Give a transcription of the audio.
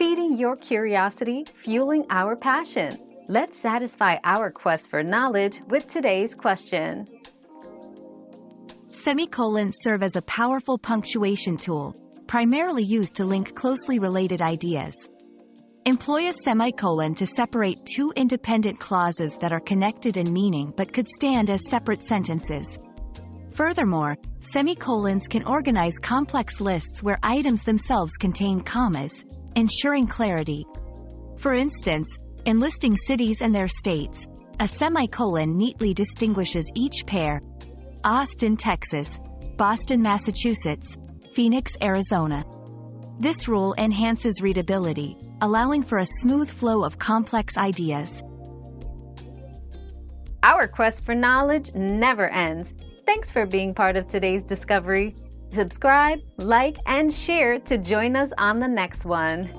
feeding your curiosity, fueling our passion. Let's satisfy our quest for knowledge with today's question. Semicolons serve as a powerful punctuation tool, primarily used to link closely related ideas. Employ a semicolon to separate two independent clauses that are connected in meaning but could stand as separate sentences. Furthermore, semicolons can organize complex lists where items themselves contain commas, ensuring clarity. For instance, in listing cities and their states, a semicolon neatly distinguishes each pair: Austin, Texas; Boston, Massachusetts; Phoenix, Arizona. This rule enhances readability, allowing for a smooth flow of complex ideas. Our quest for knowledge never ends. Thanks for being part of today's discovery. Subscribe, like, and share to join us on the next one.